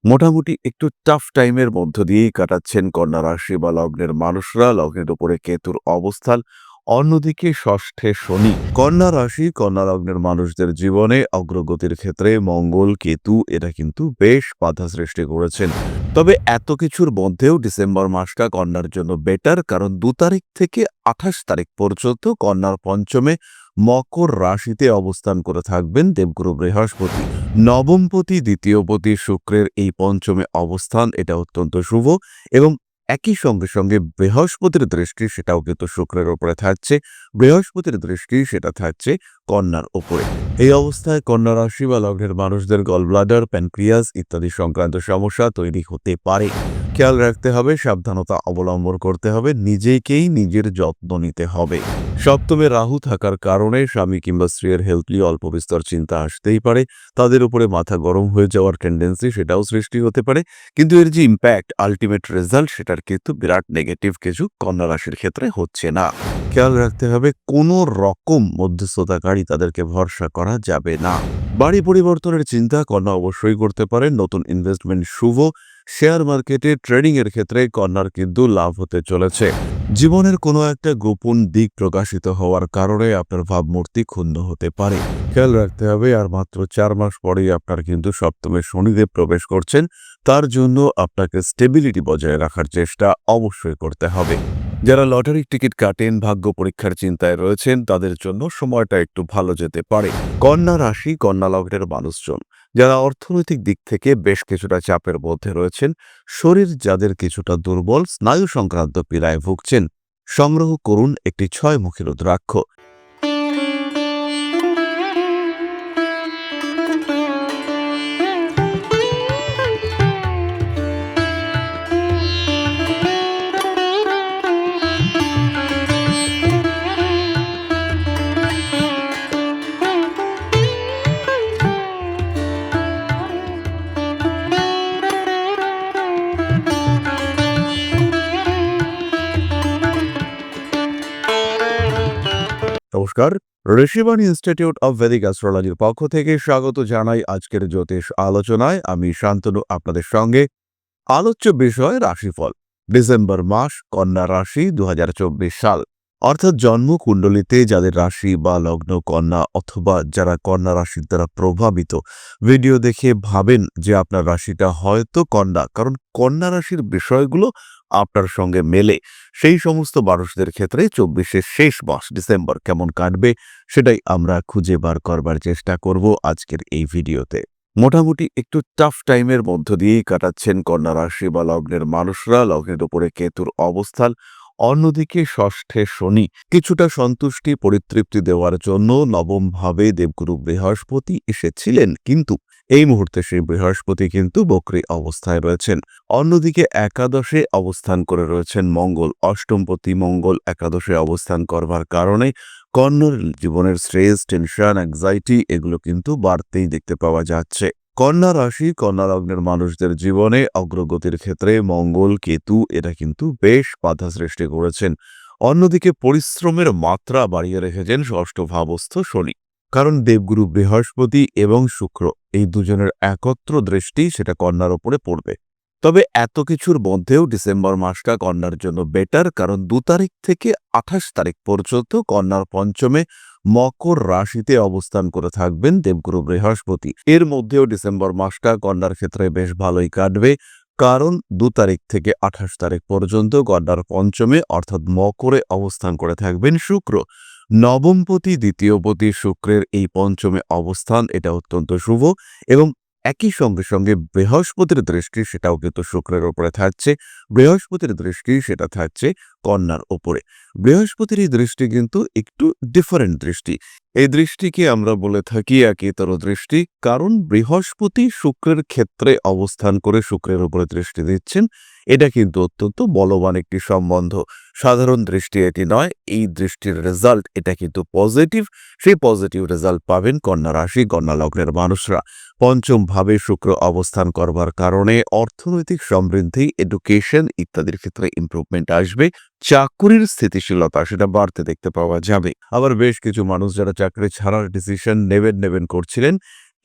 মোটামুটি একটু টাফ টাইমের মধ্য দিয়েই কাটাচ্ছেন কন্যা রাশি বা লগ্নের মানুষরা। লগ্নের উপরে কেতুর অবস্থান, অন্যদিকে ষষ্ঠে শনি। কন্যা রাশি কন্যা লগ্নের মানুষদের জীবনে অগ্রগতির ক্ষেত্রে মঙ্গল কেতু এটা কিন্তু বেশ বাধা সৃষ্টি করেছেন। তবে এত কিছুর মধ্যেও ডিসেম্বর মাসটা কন্যার জন্য বেটার, কারণ ২ তারিখ থেকে ২৮ তারিখ পর্যন্ত কন্যার পঞ্চমে মকর রাশিতে অবস্থান করে থাকবেন দেবগুরু বৃহস্পতি। নবমপতি দ্বিতীয়পতি শুক্রের এই পঞ্চমে অবস্থান এটা অত্যন্ত শুভ, এবং একই সঙ্গে সঙ্গে বৃহস্পতির দৃষ্টি সেটাও কিন্তু শুক্রের উপরে থাকছে। বৃহস্পতির দৃষ্টি সেটা থাকছে কন্যার উপরে। এই অবস্থায় কন্যা রাশি বা লগ্নের মানুষদের গলব্লাডার, প্যানক্রিয়াস ইত্যাদি সংক্রান্ত সমস্যা তৈরি হতে পারে। খেয়াল রাখতে হবে, সাবধানতা অবলম্বন করতে হবে, নিজেকেই নিজের যত্ন নিতে হবে। সপ্তমে রাহু থাকার কারণে স্বামী কিংবা স্ত্রীর হেলথ নিয়ে অল্প বিস্তর চিন্তা আসতেই পারে। তাদের উপরে মাথা গরম হয়ে যাওয়ার টেন্ডেন্সি সেটাও সৃষ্টি হতে পারে। কিন্তু এর যে ইম্প্যাক্ট, আল্টিমেট রেজাল্ট সেটার কিন্তু বিরাট নেগেটিভ কিছু কন্যা রাশির ক্ষেত্রে হচ্ছে না। খেয়াল রাখতে হবে, কোনো রকম মধ্যস্থতাকারী তাদেরকে ভরসা করা যাবে না। বাড়ি পরিবর্তনের চিন্তা কন্যা অবশ্যই করতে পারেন। নতুন ইনভেস্টমেন্ট শুভ। শেয়ার মার্কেটে ট্রেডিং এর ক্ষেত্রে কন্যার কিন্তু লাভ হতে চলেছে। জীবনের কোনো একটা গোপন দিক প্রকাশিত হওয়ার কারণে আপনার ভাবমূর্তি ক্ষুণ্ণ হতে পারে। খেয়াল রাখতে হবে, আর মাত্র ৪ মাস পরেই আপনার কিন্তু সপ্তমে শনিদেব প্রবেশ করছেন। তার জন্য আপনাকে স্টেবিলিটি বজায় রাখার চেষ্টা অবশ্যই করতে হবে। যারা লটারির টিকিট কাটেন, ভাগ্য পরীক্ষার চিন্তায় রয়েছেন, তাদের জন্য সময়টা একটু ভালো যেতে পারে। কন্যা রাশি কন্যা লগ্নের মানুষজন যারা অর্থনৈতিক দিক থেকে বেশ কিছুটা চাপের মধ্যে রয়েছেন, শরীর যাদের কিছুটা দুর্বল, স্নায়ু সংক্রান্ত পীড়ায় ভুগছেন, সংগ্রহ করুন একটি ৬-মুখী রুদ্রাক্ষ। নমস্কার, ঋষিবাণী ইনস্টিটিউট অব ভেদিক অ্যাস্ট্রোলজির পক্ষ থেকে স্বাগত জানাই আজকের জ্যোতিষ আলোচনায়। আমি শান্তনু আপনাদের সঙ্গে। আলোচ্য বিষয় রাশিফল ডিসেম্বর মাস, কন্যা রাশি, ২০২৪ সাল। অর্থাৎ জন্মকুণ্ডলিতে যাদের রাশি বা লগ্ন কন্যা, অথবা যারা কন্যা রাশির দ্বারা প্রভাবিত, ভিডিও দেখে ভাবেন যে আপনার রাশিটা হয়তো কন্যা, কারণ কন্যা রাশির বিষয়গুলো আপনার সঙ্গে মেলে। সেই সমস্ত মানুষদের ক্ষেত্রে ২৪-এর শেষ মাস ডিসেম্বর কেমন কাটবে সেটাই আমরা খুঁজে বার করবার চেষ্টা করব আজকের এই ভিডিওতে। মোটামুটি একটু টাফ টাইমের মধ্য দিয়েই কাটাচ্ছেন কন্যা রাশি বা লগ্নের মানুষরা। লগ্নের উপরে কেতুর অবস্থান, অন্যদিকে ষষ্ঠে শনি। কিছুটা সন্তুষ্টি পরিতৃপ্তি দেওয়ার জন্য নবম ভাবে দেবগুরু বৃহস্পতি এসেছিলেন, কিন্তু এই মুহূর্তে সেই বৃহস্পতি কিন্তু বক্রী অবস্থায় রয়েছেন। অন্যদিকে একাদশে অবস্থান করে রয়েছেন মঙ্গল। অষ্টমপতি মঙ্গল একাদশে অবস্থান করবার কারণে কন্যার জীবনের স্ট্রেস, টেনশন, অ্যাংজাইটি এগুলো কিন্তু বাড়তেই দেখতে পাওয়া যাচ্ছে। কন্যা রাশি কন্যা লগ্নের মানুষদের জীবনে অগ্রগতির ক্ষেত্রে মঙ্গল কেতু এটা কিন্তু বেশ বাধা সৃষ্টি করেছেন। অন্যদিকে পরিশ্রমের মাত্রা বাড়িয়ে রেখেছেন ষষ্ঠ ভাবস্থ শনি, কারণ দেবগুরু বৃহস্পতি এবং শুক্র এই দুজনের একত্র দৃষ্টি সেটা কন্যার ওপরে পড়বে। তবে এত কিছুর মধ্যেও ডিসেম্বর মাসটা কন্যার জন্য বেটার, কারণ ২ তারিখ থেকে ২৮ তারিখ পর্যন্ত কন্যার পঞ্চমে মকর রাশিতে অবস্থান করে থাকবেন দেবগুরু বৃহস্পতি। এর মধ্যেও ডিসেম্বর মাসটা কন্যার ক্ষেত্রে বেশ ভালোই কাটবে, কারণ ২ তারিখ থেকে ২৮ তারিখ পর্যন্ত কন্যার পঞ্চমে অর্থাৎ মকরে অবস্থান করে থাকবেন শুক্র। নবমপতি দ্বিতীয়পতি শুক্রের এই পঞ্চমে অবস্থান এটা অত্যন্ত শুভ, এবং একই সঙ্গে সঙ্গে বৃহস্পতির দৃষ্টি সেটাও কিন্তু শুক্রের উপরে থাকছে। বৃহস্পতির দৃষ্টি সেটা থাকছে কন্যার উপরে। বৃহস্পতির এই দৃষ্টি কিন্তু একটু ডিফারেন্ট দৃষ্টি। এই দৃষ্টিকে আমরা বলে থাকি একেতর দৃষ্টি, কারণ বৃহস্পতি শুক্রের ক্ষেত্রে অবস্থান করে শুক্রের উপরে দৃষ্টি দিচ্ছেন। এটা কিন্তু অত্যন্ত বলবান একটি সম্বন্ধ। সাধারণ দৃষ্টি এটি নয়। এই দৃষ্টির রেজাল্ট এটা কিন্তু পজিটিভ। সেই পজিটিভ রেজাল্ট পাবেন কন্যা রাশি কন্যা লগ্নের মানুষরা। পঞ্চম ভাবে শুক্র অবস্থান করবার কারণে অর্থনৈতিক সমৃদ্ধি, এডুকেশন ইত্যাদির ক্ষেত্রে ইমপ্রুভমেন্ট আসবে। চাকুরির স্থিতিশীলতা সেটা বাড়তে দেখতে পাওয়া যাবে। আবার বেশ কিছু মানুষ যারা চাকরি ছাড়ার ডিসিশন নেবেন করছিলেন,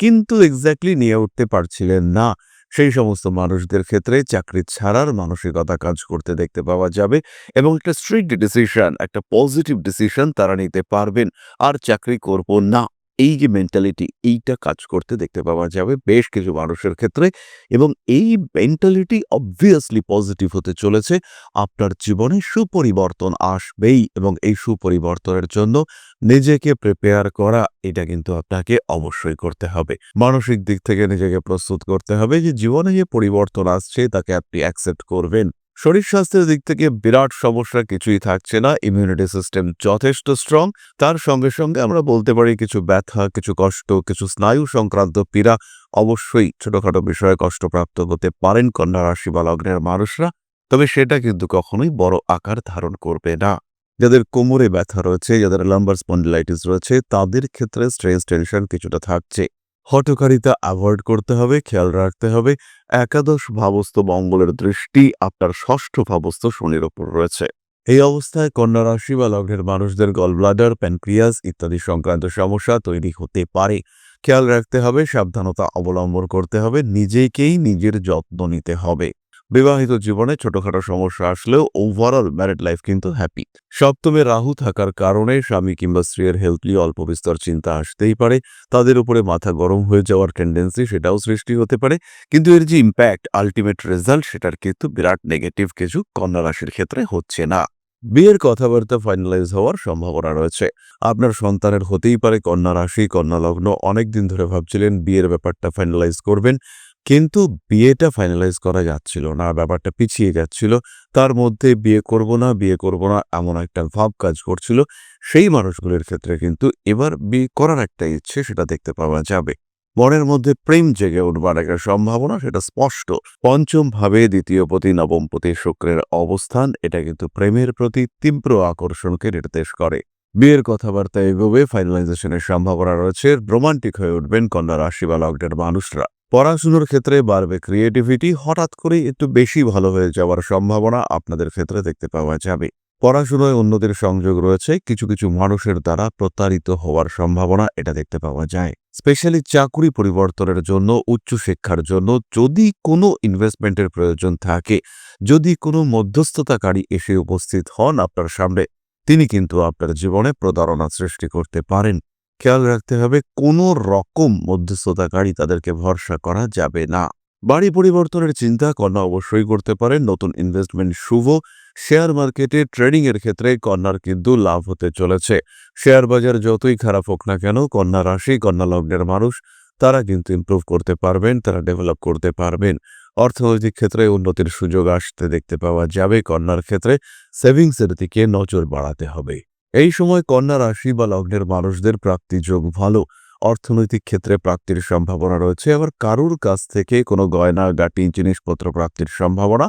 কিন্তু এক্স্যাক্টলি নিয়ে উঠতে পারছিলেন না, সেই সমস্ত মানুষদের ক্ষেত্রে চাকরি ছাড়ার মানসিকতা কাজ করতে দেখতে পাওয়া যাবে এবং একটা স্ট্রিক্ট ডিসিশন, একটা পজিটিভ ডিসিশন তারা নিতে পারবেন। আর চাকরি করব না, এই যে মেন্টালিটি, এইটা কাজ করতে দেখতে পাওয়া যাবে বেশ কিছু মানুষের ক্ষেত্রে। এবং এই মেন্টালিটি অবভিয়াসলি পজিটিভ হতে চলেছে। আপনার জীবনে সুপরিবর্তন আসবেই এবং এই সুপরিবর্তনের জন্য নিজেকে প্রিপেয়ার করা, এটা কিন্তু আপনাকে অবশ্যই করতে হবে। মানসিক দিক থেকে নিজেকে প্রস্তুত করতে হবে যে জীবনে যে পরিবর্তন আসছে তাকে আপনি অ্যাকসেপ্ট করবেন। শরীর স্বাস্থ্যের দিক থেকে বিরাট সমস্যা কিছুই থাকছে না, ইমিউনিটি সিস্টেম যথেষ্ট স্ট্রং। তার সঙ্গে সঙ্গে আমরা বলতে পারি কিছু ব্যথা, কিছু কষ্ট, কিছু স্নায়ু সংক্রান্ত পীড়া, অবশ্যই ছোটখাটো বিষয়ে কষ্টপ্রাপ্ত হতে পারেন কন্যা রাশি বা লগ্নের মানুষরা, তবে সেটা কিন্তু কখনোই বড় আকার ধারণ করবে না। যাদের কোমরে ব্যথা রয়েছে, যাদের লাম্বার স্পন্ডিলাইটিস রয়েছে, তাদের ক্ষেত্রে স্ট্রেস টেনশন কিছুটা থাকছে। হঠকারিতা অ্যাভয়েড করতে হবে, খেয়াল রাখতে হবে। একাদশ ভাবস্থ মঙ্গলের দৃষ্টি আপনার ষষ্ঠ ভাবস্থ শনির ওপর রয়েছে। এই অবস্থায় কন্যা রাশি বা লগ্নের মানুষদের গল ব্লাডার, প্যানক্রিয়াস ইত্যাদি সংক্রান্ত সমস্যা তৈরি হতে পারে। খেয়াল রাখতে হবে, সাবধানতা অবলম্বন করতে হবে, নিজেকেই নিজের যত্ন নিতে হবে। বিবাহিত জীবনে ছোটখাটো সমস্যা আসলেও ওভারঅল ম্যারিড লাইফ কিন্তু হ্যাপি। সপ্তমে রাহু থাকার কারণে স্বামী কিংবা স্ত্রীর হেলথ নিয়ে অল্প বিস্তর চিন্তা আসতেই পারে। তাদের উপরে মাথা গরম হয়ে যাওয়ার টেন্ডেন্সি সেটাও সৃষ্টি হতে পারে। কিন্তু এর যে ইম্প্যাক্ট, আলটিমেট রেজাল্ট, সেটার কিন্তু বিরাট নেগেটিভ কিছু কন্যা রাশির ক্ষেত্রে হচ্ছে না। বিয়ের কথাবার্তা ফাইনালাইজ হওয়ার সম্ভাবনা রয়েছে। আপনার সন্তানের হতেই পারে কন্যা রাশি, কন্যা লগ্ন। অনেকদিন ধরে ভাবছিলেন বিয়ের ব্যাপারটা ফাইনালাইজ করবেন, কিন্তু বিয়েটা ফাইনালাইজ করা যাচ্ছিল না, ব্যাপারটা পিছিয়ে যাচ্ছিল। তার মধ্যে বিয়ে করব না, বিয়ে করব না এমন একটা ভাব কাজ করছিল। সেই মানুষগুলোর ক্ষেত্রে কিন্তু এবার বিয়ে করার একটা ইচ্ছে সেটা দেখতে পাওয়া যাবে। মনের মধ্যে প্রেম জেগে উঠবার একটা সম্ভাবনা সেটা স্পষ্ট। পঞ্চম ভাবে দ্বিতীয় পতি, নবম পতি শুক্রের অবস্থান, এটা কিন্তু প্রেমের প্রতি তীব্র আকর্ষণকে নির্দেশ করে। বিয়ের কথাবার্তা এগোবে, ফাইনালাইজেশনের সম্ভাবনা রয়েছে। রোমান্টিক হয়ে উঠবেন কন্যা রাশি বা লগ্নের মানুষরা। পড়াশুনোর ক্ষেত্রে বাড়বে ক্রিয়েটিভিটি, হঠাৎ করেই একটু বেশি ভালো হয়ে যাওয়ার সম্ভাবনা আপনাদের ক্ষেত্রে দেখতে পাওয়া যাবে। পড়াশোনায় উন্নতির সংযোগ রয়েছে, কিছু কিছু মানুষের দ্বারা প্রতারিত হওয়ার সম্ভাবনা এটা দেখতে পাওয়া যায়। স্পেশালি চাকুরি পরিবর্তনের জন্য, উচ্চশিক্ষার জন্য যদি কোনো ইনভেস্টমেন্টের প্রয়োজন থাকে, যদি কোনো মধ্যস্থতাকারী এসে উপস্থিত হন আপনার সামনে, তিনি কিন্তু আপনার জীবনে প্রতারণা সৃষ্টি করতে পারেন। খেয়াল রাখতে হবে, কোনো রকম মধ্যস্থতাকারী তাদেরকে ভরসা করা যাবে না। বাড়ি পরিবর্তনের চিন্তা কন্যা অবশ্যই করতে পারেন। নতুন ইনভেস্টমেন্ট শুভ। শেয়ার মার্কেটে ট্রেডিং এর ক্ষেত্রে কন্যার কিন্তু লাভ হতে চলেছে। শেয়ার বাজার যতই খারাপ হোক না কেন, কন্যা রাশি, কন্যা লগ্নের মানুষ তারা কিন্তু ইমপ্রুভ করতে পারবেন, তারা ডেভেলপ করতে পারবেন। অর্থনৈতিক ক্ষেত্রে উন্নতির সুযোগ আসতে দেখতে পাওয়া যাবে। কন্যার ক্ষেত্রে সেভিংসের দিকে নজর বাড়াতে হবে। এই সময় কন্যা রাশি বা লগ্নের মানুষদের প্রাপ্তি যোগ ভালো। অর্থনৈতিক ক্ষেত্রে প্রাপ্তির সম্ভাবনা রয়েছে। আবার কারুর কাছ থেকে কোনো গয়না গাটি জিনিসপত্র প্রাপ্তির সম্ভাবনা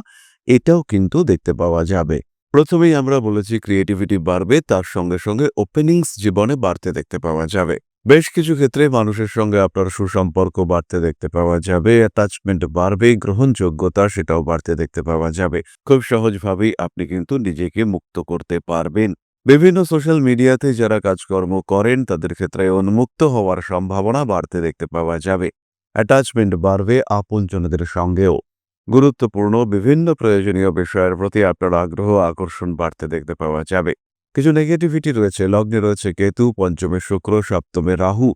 এটাও কিন্তু দেখতে পাওয়া যাবে। প্রথমেই আমরা বলেছি ক্রিয়েটিভিটি বাড়বে, তার সঙ্গে সঙ্গে ওপেনিংস জীবনে বাড়তে দেখতে পাওয়া যাবে। বেশ কিছু ক্ষেত্রে মানুষের সঙ্গে আপনার সুসম্পর্ক বাড়তে দেখতে পাওয়া যাবে, অ্যাটাচমেন্ট বাড়বে, গ্রহণযোগ্যতা সেটাও বাড়তে দেখতে পাওয়া যাবে। খুব সহজভাবেই আপনি কিন্তু নিজেকে মুক্ত করতে পারবেন। বিভিন্ন সোশ্যাল মিডিয়াতে যারা কাজকর্ম করেন তাদের ক্ষেত্রে উন্মুক্ত হওয়ার সম্ভাবনা বাড়তে দেখতে পাওয়া যাবে। অ্যাটাচমেন্ট বাড়বে আপনজনদের সঙ্গেও। গুরুত্বপূর্ণ বিভিন্ন প্রয়োজনীয় বিষয়ের প্রতি আপনার আগ্রহ, আকর্ষণ বাড়তে দেখতে পাওয়া যাবে। কিছু নেগেটিভিটি রয়েছে। লগ্নে রয়েছে কেতু, পঞ্চমে শুক্র, সপ্তমে রাহু।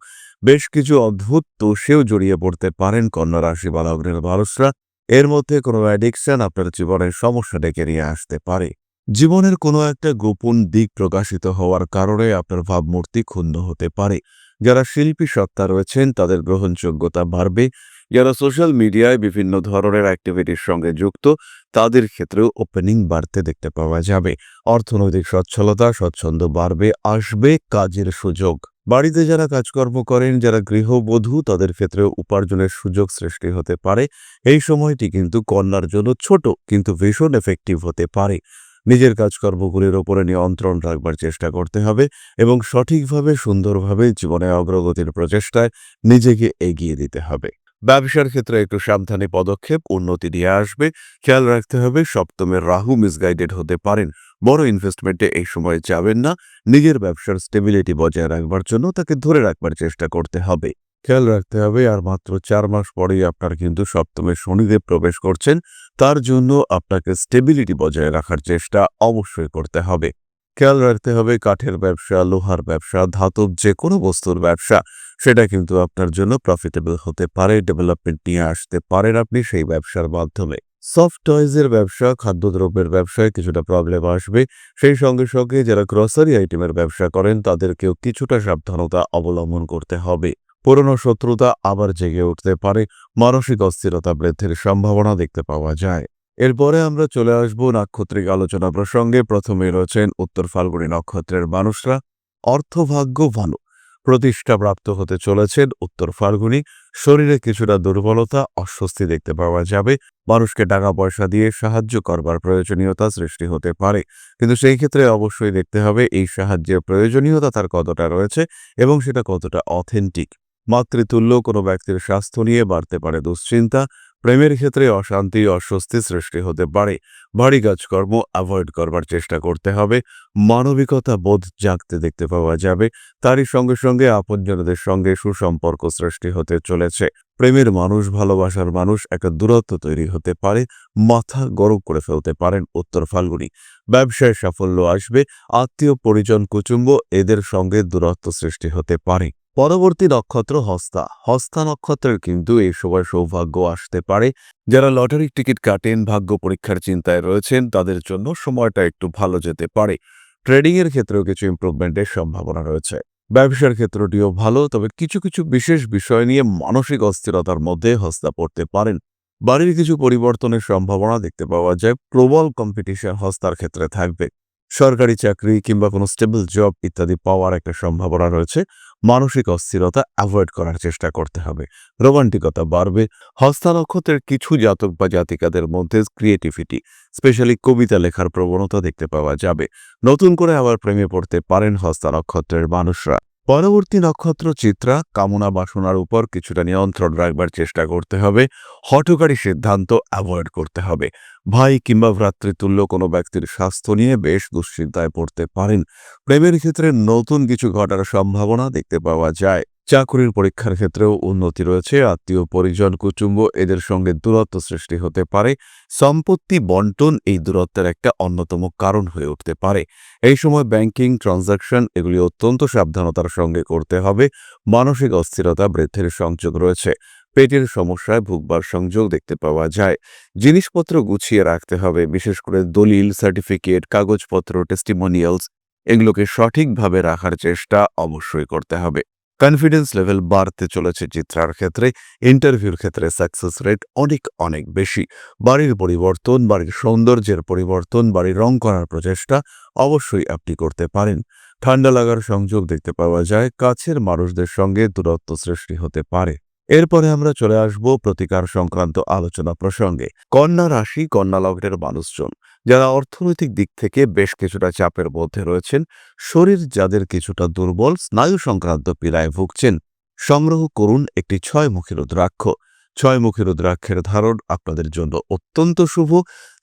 বেশ কিছু অদ্ভুত দোষেও জড়িয়ে পড়তে পারেন কন্যা রাশি বা লগ্নের মানুষরা। এর মধ্যে কোনো অ্যাডিকশন আপনার জীবনের সমস্যা ডেকে নিয়ে আসতে পারে। জীবনের কোনো একটা গোপন দিক প্রকাশিত হওয়ার কারণে আপনার ভাবমূর্তি ক্ষুণ্ণ হতে পারে। যারা শিল্পী সত্তা রয়েছেন তাদের গ্রহণযোগ্যতা বাড়বে। যারা সোশ্যাল মিডিয়ায় বিভিন্ন ধরনের অ্যাক্টিভিটির সঙ্গে যুক্ত, তাদের ক্ষেত্রেও ওপেনিং বাড়তে দেখতে পাওয়া যাবে। অর্থনৈতিক সচ্ছলতা, স্বচ্ছন্দ বাড়বে, আসবে কাজের সুযোগ। বাড়িতে যারা কাজকর্ম করেন, যারা গৃহবধূ, তাদের ক্ষেত্রেও উপার্জনের সুযোগ সৃষ্টি হতে পারে। এই সময়টি কিন্তু কন্যার জন্য ছোট কিন্তু ভীষণ এফেক্টিভ হতে পারে। নিজের কাজকর্মগুলির ওপরে নিয়ন্ত্রণ রাখবার চেষ্টা করতে হবে এবং সঠিকভাবে, সুন্দরভাবে জীবনে অগ্রগতির প্রচেষ্টায় নিজেকে এগিয়ে দিতে হবে। ব্যবসার ক্ষেত্রে একটু সাবধানী পদক্ষেপ উন্নতি দিয়ে আসবে। খেয়াল রাখতে হবে, সপ্তমের রাহু মিসগাইডেড হতে পারেন। বড় ইনভেস্টমেন্টে এই সময় যাবেন না। নিজের ব্যবসার স্টেবিলিটি বজায় রাখবার জন্য তাকে ধরে রাখবার চেষ্টা করতে হবে। খেয়াল রাখতে হবে আর মাত্র 4 মাস পরেই আপনার কিন্তু সপ্তমে শনিদেব প্রবেশ করছেন। তার জন্য আপনাকে স্টেবিলিটি বজায় রাখার চেষ্টা অবশ্যই করতে হবে। খেয়াল রাখতে হবে কাঠের ব্যবসা, লোহার ব্যবসা, ধাতব যেকোনো বস্তুর ব্যবসা সেটা কিন্তু আপনার জন্য প্রফিটেবল হতে পারে, ডেভেলপমেন্ট নিয়ে আসতে পারেন আপনি সেই ব্যবসার মাধ্যমে। সফট টয়েজের ব্যবসা, খাদ্যদ্রব্যের ব্যবসায় কিছুটা প্রবলেম আসবে। সেই সঙ্গে সঙ্গে যারা গ্রসারি আইটেমের ব্যবসা করেন তাদেরকেও কিছুটা সাবধানতা অবলম্বন করতে হবে। পুরনো শত্রুতা আবার জেগে উঠতে পারে, মানসিক অস্থিরতা বৃদ্ধির সম্ভাবনা দেখতে পাওয়া যায়। এরপরে আমরা চলে আসব নাক্ষত্রিক আলোচনা প্রসঙ্গে। প্রথমে রয়েছেন উত্তর ফাল্গুনী নক্ষত্রের মানুষরা। অর্থভাগ্য ভালো, প্রতিষ্ঠাপ্রাপ্ত হতে চলেছেন উত্তর ফাল্গুনী। শরীরে কিছুটা দুর্বলতা, অস্বস্তি দেখতে পাওয়া যাবে। মানুষকে টাকা পয়সা দিয়ে সাহায্য করবার প্রয়োজনীয়তা সৃষ্টি হতে পারে, কিন্তু সেই ক্ষেত্রে অবশ্যই দেখতে হবে এই সাহায্যের প্রয়োজনীয়তা তার কতটা রয়েছে এবং সেটা কতটা অথেন্টিক। মাতৃতুল্য কোনো ব্যক্তির স্বাস্থ্য নিয়ে বাড়তে পারে দুশ্চিন্তা। প্রেমের ক্ষেত্রে অশান্তি, অস্বস্তি সৃষ্টি হতে পারে। ভারী কাজকর্ম অ্যাভয়েড করবার চেষ্টা করতে হবে। মানবিকতা বোধ জাগতে দেখতে পাওয়া যাবে। তারই সঙ্গে সঙ্গে আপনজনদের সঙ্গে সুসম্পর্ক সৃষ্টি হতে চলেছে। প্রেমের মানুষ, ভালোবাসার মানুষ একটা দূরত্ব তৈরি হতে পারে। মাথা গরম করে ফেলতে পারেন উত্তর ফাল্গুনী। ব্যবসায় সাফল্য আসবে। আত্মীয় পরিজন কুটুম্ব এদের সঙ্গে দূরত্ব সৃষ্টি হতে পারে। পরবর্তী নক্ষত্র হস্তা। হস্তা নক্ষত্রের কিন্তু এই সময় সৌভাগ্য আসতে পারে। যারা লটারির টিকিট কাটেন, ভাগ্য পরীক্ষার চিন্তায় রয়েছেন তাদের জন্য সময়টা একটু ভালো যেতে পারে। ট্রেডিং এর ক্ষেত্রেও কিছু ইমপ্রুভমেন্টের সম্ভাবনা রয়েছে। ব্যবসার ক্ষেত্রটিও ভালো, তবে কিছু কিছু বিশেষ বিষয় নিয়ে মানসিক অস্থিরতার মধ্যে হস্তা পড়তে পারেন। বাড়ির কিছু পরিবর্তনের সম্ভাবনা দেখতে পাওয়া যায়। প্রবল কম্পিটিশন হস্তার ক্ষেত্রে থাকবে। সরকারি চাকরি কিংবা কোনো স্টেবল জব ইত্যাদি পাওয়ার একটা সম্ভাবনা রয়েছে। মানসিক অস্থিরতা অ্যাভয়েড করার চেষ্টা করতে হবে। রোমান্টিকতা বাড়বে। হস্তা নক্ষত্রের কিছু জাতক বা জাতিকাদের মধ্যে ক্রিয়েটিভিটি, স্পেশালি কবিতা লেখার প্রবণতা দেখতে পাওয়া যাবে। নতুন করে আবার প্রেমে পড়তে পারেন হস্তা নক্ষত্রের মানুষরা। পরবর্তী নক্ষত্র চিত্রা। কামনা বাসনার উপর কিছুটা নিয়ন্ত্রণ রাখবার চেষ্টা করতে হবে। হঠকারী সিদ্ধান্ত অ্যাভয়েড করতে হবে। ভাই কিংবা ভ্রাতৃতুল্য কোনো ব্যক্তির স্বাস্থ্য নিয়ে বেশ দুশ্চিন্তায় পড়তে পারেন। প্রেমের ক্ষেত্রে নতুন কিছু ঘটার সম্ভাবনা দেখতে পাওয়া যায়। চাকরির পরীক্ষার ক্ষেত্রেও উন্নতি রয়েছে। আত্মীয় পরিজন কুটুম্ব এদের সঙ্গে দূরত্ব সৃষ্টি হতে পারে। সম্পত্তি বন্টন এই দূরত্বের একটা অন্যতম কারণ হয়ে উঠতে পারে। এই সময় ব্যাংকিং ট্রানজাকশন এগুলি অত্যন্ত সাবধানতার সঙ্গে করতে হবে। মানসিক অস্থিরতা বৃদ্ধির সংযোগ রয়েছে। পেটের সমস্যায় ভুগবার সংযোগ দেখতে পাওয়া যায়। জিনিসপত্র গুছিয়ে রাখতে হবে, বিশেষ করে দলিল, সার্টিফিকেট, কাগজপত্র, টেস্টিমোনিয়ালস এগুলোকে সঠিকভাবে রাখার চেষ্টা অবশ্যই করতে হবে। কনফিডেন্স লেভেল বাড়তে চলেছে চিত্রার ক্ষেত্রে। ইন্টারভিউর ক্ষেত্রে সাকসেস রেট অনেক অনেক বেশি। বাড়ির পরিবর্তন, বাড়ির সৌন্দর্যের পরিবর্তন, বাড়ির রং করার প্রচেষ্টা অবশ্যই আপনি করতে পারেন। ঠান্ডা লাগার সংযোগ দেখতে পাওয়া যায়। কাছের মানুষদের সঙ্গে দূরত্ব সৃষ্টি হতে পারে। এরপরে আমরা চলে আসব প্রতিকার সংক্রান্ত আলোচনা প্রসঙ্গে। কন্যা রাশি, কন্যা লগ্নের মানুষজন যারা অর্থনৈতিক দিক থেকে বেশ কিছুটা চাপের মধ্যে রয়েছেন, শরীর যাদের কিছুটা দুর্বল, স্নায়ু সংক্রান্ত পীড়ায় ভুগছেন, সংগ্রহ করুন একটি 6-মুখী রুদ্রাক্ষ। 6-মুখী রুদ্রাক্ষের ধারণ আপনাদের জন্য অত্যন্ত শুভ।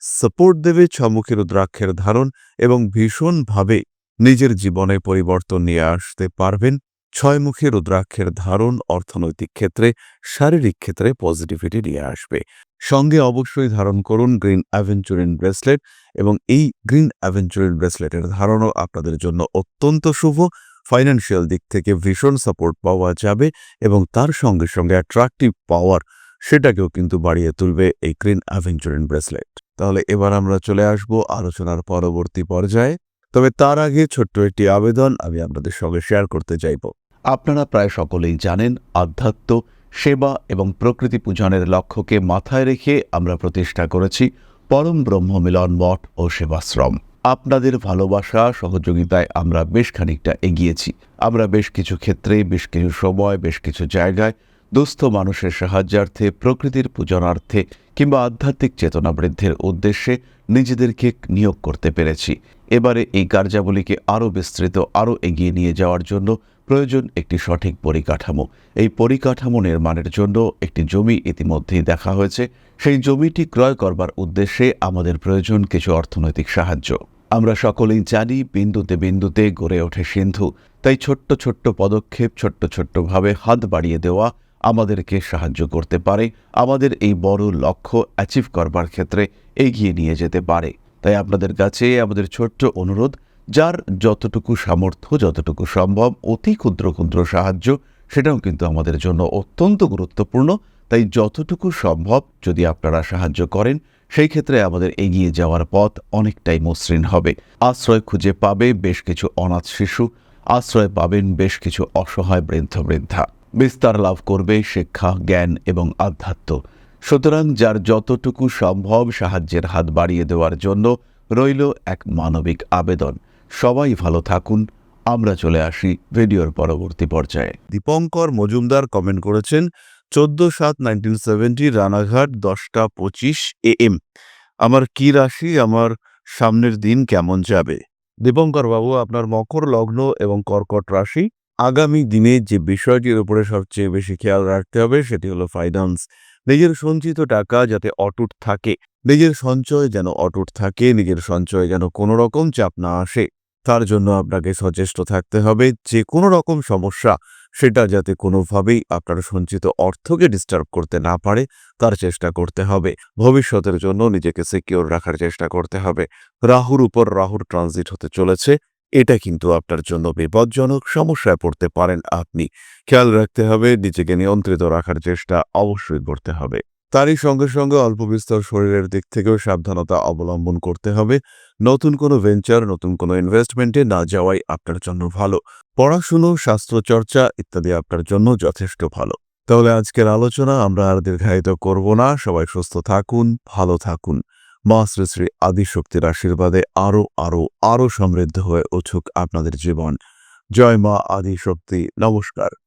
সাপোর্ট দেবে 6-মুখী রুদ্রাক্ষের ধারণ এবং ভীষণভাবে নিজের জীবনে পরিবর্তন নিয়ে আসতে পারবেন। 6-মুখী রুদ্রাক্ষের ধারণ অর্থনৈতিক ক্ষেত্রে, শারীরিক ক্ষেত্রে পজিটিভিটি নিয়ে আসবে। সঙ্গে অবশ্যই ধারণ করুন গ্রিন অ্যাভেঞ্চুরিন ব্রেসলেট, এবং এই গ্রিন অ্যাভেঞ্চুরিন ব্রেসলেটের ধারণও আপনাদের জন্য অত্যন্ত শুভ। ফাইন্যান্সিয়াল দিক থেকে ভীষণ সাপোর্ট পাওয়া যাবে এবং তার সঙ্গে সঙ্গে অ্যাট্রাকটিভ পাওয়ার সেটাকেও কিন্তু বাড়িয়ে তুলবে এই গ্রিন অ্যাভেঞ্চুরিন ব্রেসলেট। তাহলে এবার আমরা চলে আসব আলোচনার পরবর্তী পর্যায়ে। তবে তার আগে ছোট্ট একটি আবেদন আমি আপনাদের সঙ্গে শেয়ার করতে চাইব। আপনারা প্রায় সকলেই জানেন, আধ্যাত্ম, সেবা এবং প্রকৃতি পূজনের লক্ষ্যকে মাথায় রেখে আমরা প্রতিষ্ঠা করেছি পরম ব্রহ্ম মিলন মঠ ও সেবাশ্রম। আপনাদের ভালোবাসা, সহযোগিতায় আমরা বেশ খানিকটা এগিয়েছি। আমরা বেশ কিছু ক্ষেত্রে, বেশ কিছু সময়, বেশ কিছু জায়গায় দুস্থ মানুষের সাহায্যার্থে, প্রকৃতির পূজনার্থে কিংবা আধ্যাত্মিক চেতনা বৃদ্ধির উদ্দেশ্যে নিজেদেরকে নিয়োগ করতে পেরেছি। এবারে এই কার্যাবলীকে আরও বিস্তৃত, আরও এগিয়ে নিয়ে যাওয়ার জন্য প্রয়োজন একটি সঠিক পরিকাঠামো। এই পরিকাঠামো নির্মাণের জন্য একটি জমি ইতিমধ্যেই দেখা হয়েছে। সেই জমিটি ক্রয় করবার উদ্দেশ্যে আমাদের প্রয়োজন কিছু অর্থনৈতিক সাহায্য। আমরা সকলেই জানি বিন্দুতে বিন্দুতে গড়ে ওঠে সিন্ধু, তাই ছোট্ট ছোট্ট পদক্ষেপ ছোট্ট ছোট্টভাবে হাত বাড়িয়ে দেওয়া আমাদেরকে সাহায্য করতে পারে, আমাদের এই বড় লক্ষ্য অ্যাচিভ করবার ক্ষেত্রে এগিয়ে নিয়ে যেতে পারে। তাই আপনাদের কাছে আমাদের ছোট্ট অনুরোধ, যার যতটুকু সামর্থ্য যতটুকু সম্ভব অতি ক্ষুদ্র ক্ষুদ্র সাহায্য সেটাও কিন্তু আমাদের জন্য অত্যন্ত গুরুত্বপূর্ণ। তাই যতটুকু সম্ভব যদি আপনারা সাহায্য করেন, সেই ক্ষেত্রে আমাদের এগিয়ে যাওয়ার পথ অনেকটাই মসৃণ হবে। আশ্রয় খুঁজে পাবে বেশ কিছু অনাথ শিশু, আশ্রয় পাবেন বেশ কিছু অসহায় বৃদ্ধ বৃদ্ধা, বিস্তার লাভ করবে শিক্ষা, জ্ঞান এবং আধ্যাত্ম। সুতরাং যার যতটুকু সম্ভব সাহায্যের হাত বাড়িয়ে দেওয়ার জন্য রইল এক মানবিক আবেদন। সবাই ভালো থাকুন। আমরা চলে আসি ভিডিওর পরবর্তী পর্যায়ে। দীপঙ্কর মজুমদার কমেন্ট করেছেন 14/7/1970 রানাঘাট 10:25 AM। আমার কি রাশি, আমার সামনের দিন কেমন যাবে? দীপঙ্কর বাবু, আপনার মকর লগ্ন এবং কর্কট রাশি। আগামী দিনে যে বিষয়টির উপরে সবচেয়ে বেশি খেয়াল রাখতে হবে সেটি হলো ফাইন্যান্স। নিজের সঞ্চিত টাকা যাতে অটুট থাকে, নিজের সঞ্চয় যেন অটুট থাকে, নিজের সঞ্চয় যেন কোনো রকম চাপ না আসে, তার জন্য আপনাকে সচেষ্ট থাকতে হবে। যে কোনো রকম সমস্যা সেটা যাতে কোনোভাবেই আপনার সঞ্চিত অর্থকে ডিস্টার্ব করতে না পারে তার চেষ্টা করতে হবে। ভবিষ্যতের জন্য নিজেকে সিকিউর রাখার চেষ্টা করতে হবে। রাহুর উপর রাহুর ট্রানজিট হতে চলেছে, এটা কিন্তু আপনার জন্য বিপজ্জনক, সমস্যায় পড়তে পারেন আপনি। খেয়াল রাখতে হবে, নিজেকে নিয়ন্ত্রিত রাখার চেষ্টা অবশ্যই করতে হবে। তারই সঙ্গে সঙ্গে অল্প বিস্তর শরীরের দিক থেকেও সাবধানতা অবলম্বন করতে হবে। নতুন কোনো ভেঞ্চার, নতুন কোনো ইনভেস্টমেন্টে না যাওয়াই আপনার জন্য ভালো। পড়াশুনো, শাস্ত্রচর্চা ইত্যাদি আপনার জন্য যথেষ্ট ভালো। তাহলে আজকের আলোচনা আমরা আর দীর্ঘায়িত করব না। সবাই সুস্থ থাকুন, ভালো থাকুন। মা শ্রী শ্রী আদিশক্তির আশীর্বাদে আরো আরো আরো সমৃদ্ধ হয়ে উঠুক আপনাদের জীবন। জয় মা আদিশক্তি। নমস্কার।